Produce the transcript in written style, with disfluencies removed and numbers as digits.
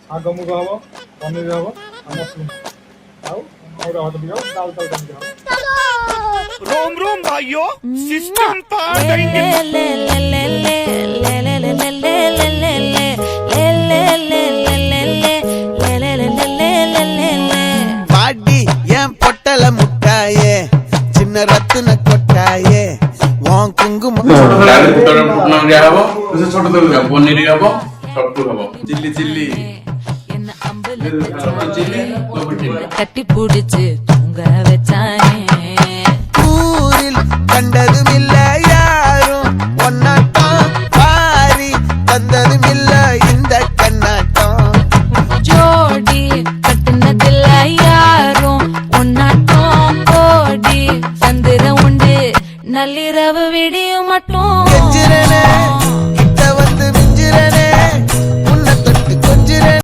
ଶାଗ ମୁଗ ହବ, ପନିର ହବ, ଆଉ ମସରୁମ ଆଉ ଅରୁଆ ଭାତ ବି ହବ, ଡାଲ ତରକାରୀ ବି ହବ। रोम रोम भाइयों, सिस्टम पार करेंगे। பாடி என் பொட்டல முட்டாயே சின்ன ரத்தின கொட்டாயே உன் குங்குமம் ছোট তরকারি পনির খাবো সবটু খাবো চিল্লি চিল্লি கட்டி புடிச்சு தூங்க வச்சானே ஊரில் கண்டதுமில்ல